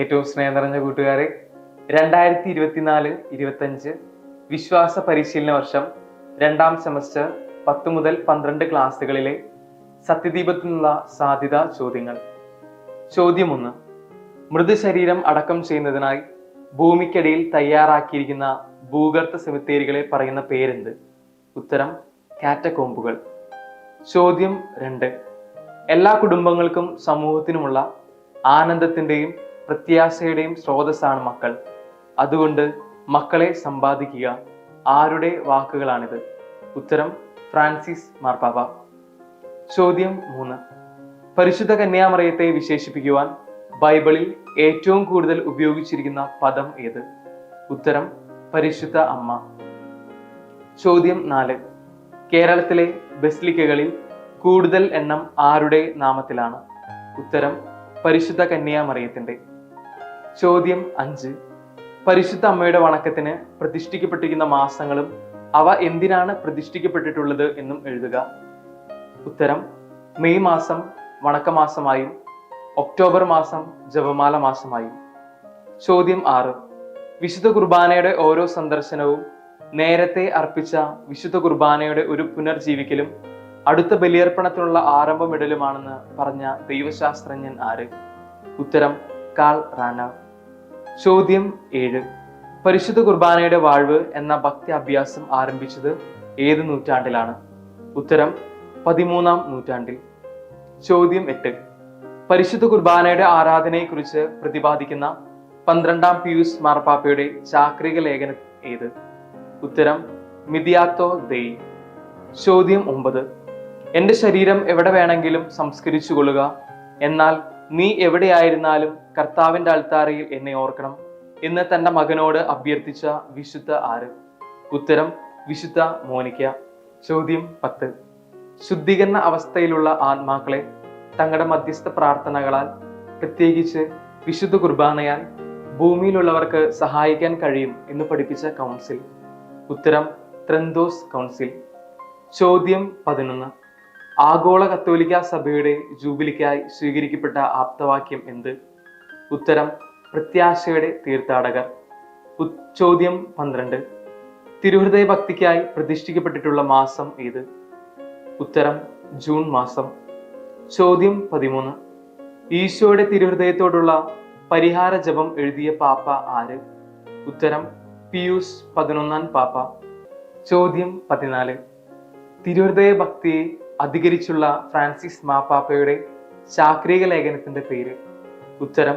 ഏറ്റവും സ്നേഹം നിറഞ്ഞ കൂട്ടുകാരെ, 2024-25 വിശ്വാസ പരിശീലന വർഷം 2ാം സെമസ്റ്റർ 10 മുതൽ 12 ക്ലാസ്സുകളിലെ സത്യദീപത്തിനുള്ള സാധ്യതാ ചോദ്യങ്ങൾ. ചോദ്യം 1. മൃതശരീരം അടക്കം ചെയ്യുന്നതിനായി ഭൂമിക്കടിയിൽ തയ്യാറാക്കിയിരിക്കുന്ന ഭൂഗർഭ സെമിത്തേരികളെ പറയുന്ന പേരെന്ത്? ഉത്തരം കാറ്റകോമ്പുകൾ. ചോദ്യം 2. എല്ലാ കുടുംബങ്ങൾക്കും സമൂഹത്തിനുമുള്ള ആനന്ദത്തിന്റെയും പ്രത്യാശയുടെയും സ്രോതസ്സാണ് മക്കൾ. അതുകൊണ്ട് മക്കളെ സമ്പാദിക്കുക. ആരുടെ വാക്കുകളാണിത്? ഉത്തരം ഫ്രാൻസിസ് മാർപ്പാപ്പ. ചോദ്യം 3. പരിശുദ്ധ കന്യാമറിയത്തെ വിശേഷിപ്പിക്കുവാൻ ബൈബിളിൽ ഏറ്റവും കൂടുതൽ ഉപയോഗിച്ചിരിക്കുന്ന പദം ഏത്? ഉത്തരം പരിശുദ്ധ അമ്മ. ചോദ്യം 4. കേരളത്തിലെ ബസിലിക്കകളിൽ കൂടുതൽ എണ്ണം ആരുടെ നാമത്തിലാണ്? ഉത്തരം പരിശുദ്ധ കന്യാമറിയത്തിന്റെ. ചോദ്യം 5. പരിശുദ്ധ അമ്മയുടെ വണക്കത്തിന് പ്രതിഷ്ഠിക്കപ്പെട്ടിരിക്കുന്ന മാസങ്ങളും അവ എന്തിനാണ് പ്രതിഷ്ഠിക്കപ്പെട്ടിട്ടുള്ളത് എന്നും എഴുതുക. ഉത്തരം മെയ് മാസം വണക്കമാസമായും ഒക്ടോബർ മാസം ജപമാല മാസമായും. ചോദ്യം 6. വിശുദ്ധ കുർബാനയുടെ ഓരോ സന്ദർശനവും നേരത്തെ അർപ്പിച്ച വിശുദ്ധ കുർബാനയുടെ ഒരു പുനർജീവിക്കലും അടുത്ത ബലിയർപ്പണത്തിനുള്ള ആരംഭമിടലുമാണെന്ന് പറഞ്ഞ ദൈവശാസ്ത്രജ്ഞൻ ആര്? ഉത്തരം കാൾ റാനർ. ചോദ്യം 7. പരിശുദ്ധ കുർബാനയുടെ വാഴ്വ് എന്ന ഭക്തി അഭ്യാസം ആരംഭിച്ചത് ഏത് നൂറ്റാണ്ടിലാണ്? ഉത്തരം 13ാം നൂറ്റാണ്ടിൽ. ചോദ്യം 8. പരിശുദ്ധ കുർബാനയുടെ ആരാധനയെക്കുറിച്ച് പ്രതിപാദിക്കുന്ന 12ാം പിയൂസ് മാർപ്പാപ്പയുടെ ചാക്രിക ലേഖനം ഏത്? ഉത്തരം മിദിയാത്തോ ദെയ്. ചോദ്യം 9. എന്റെ ശരീരം എവിടെ വേണമെങ്കിലും സംസ്കരിച്ചു കൊള്ളുക, എന്നാൽ നീ എവിടെയായിരുന്നാലും കർത്താവിന്റെ അൾത്താരയിൽ എന്നെ ഓർക്കണം എന്ന് തന്റെ മകനോട് അഭ്യർത്ഥിച്ച വിശുദ്ധ ആര്? ഉത്തരം വിശുദ്ധ മോനിക്ക. ചോദ്യം 10. ശുദ്ധീകരണ അവസ്ഥയിലുള്ള ആത്മാക്കളെ തങ്ങളുടെ മധ്യസ്ഥ പ്രാർത്ഥനകളാൽ, പ്രത്യേകിച്ച് വിശുദ്ധ കുർബാനയാൽ ഭൂമിയിലുള്ളവർക്ക് സഹായിക്കാൻ കഴിയും എന്ന് പഠിപ്പിച്ച കൗൺസിൽ? ഉത്തരം ത്രന്തോസ് കൗൺസിൽ. ചോദ്യം 11. ആഗോള കത്തോലിക്ക സഭയുടെ ജൂബിലിക്കായി സ്വീകരിക്കപ്പെട്ട ആപ്തവാക്യം എന്ത്? ഉത്തരം പ്രത്യാശയുടെ തീർത്ഥാടകർ. ചോദ്യം 12. തിരുഹൃദയ ഭക്തിക്കായി പ്രതിഷ്ഠിക്കപ്പെട്ടിട്ടുള്ള മാസം ഏത്? ഉത്തരം ജൂൺ മാസം. ചോദ്യം 13. ഈശോയുടെ തിരുഹൃദയത്തോടുള്ള പരിഹാര ജപം എഴുതിയ പാപ്പ ആര്? ഉത്തരം പിയൂസ് 11ാം പാപ്പ. ചോദ്യം 14. തിരുഹൃദയ ഭക്തിയെ അധികരിച്ചുള്ള ഫ്രാൻസിസ് മാർപ്പാപ്പയുടെ ചാക്രിക ലേഖനത്തിന്റെ പേര്? ഉത്തരം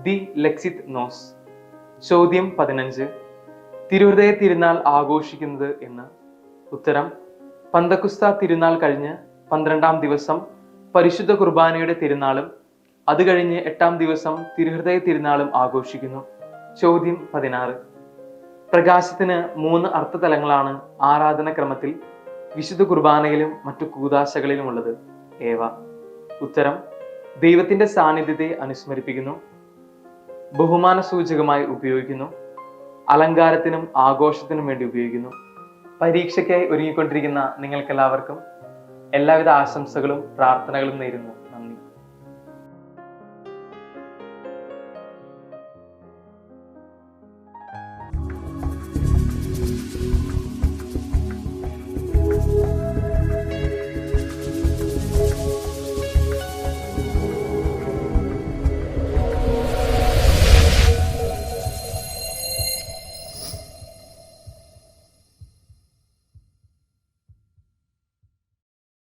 ദി ലെക്സിത് നോസ്. ചോദ്യം 15. തിരുഹൃദയ തിരുനാൾ ആഘോഷിക്കുന്നത് എന്ന്? ഉത്തരം പന്തക്കുസ്ത തിരുനാൾ കഴിഞ്ഞ് 12ാം ദിവസം പരിശുദ്ധ കുർബാനയുടെ തിരുനാളും അത് കഴിഞ്ഞ് 8ാം ദിവസം തിരുഹൃദയ തിരുനാളും ആഘോഷിക്കുന്നു. ചോദ്യം 16. പ്രകാശത്തിന് 3 അർത്ഥതലങ്ങളാണ് ആരാധനക്രമത്തിൽ വിശുദ്ധ കുർബാനയിലും മറ്റു കൂദാശകളിലും ഉള്ളത്. ഏവ? ഉത്തരം ദൈവത്തിന്റെ സാന്നിധ്യത്തെ അനുസ്മരിപ്പിക്കുന്നു, ബഹുമാന സൂചകമായി ഉപയോഗിക്കുന്നു, അലങ്കാരത്തിനും ആഘോഷത്തിനും വേണ്ടി ഉപയോഗിക്കുന്നു. പരീക്ഷയ്ക്കായി ഒരുങ്ങിക്കൊണ്ടിരിക്കുന്ന നിങ്ങൾക്കെല്ലാവർക്കും എല്ലാവിധ ആശംസകളും പ്രാർത്ഥനകളും നേരുന്നു.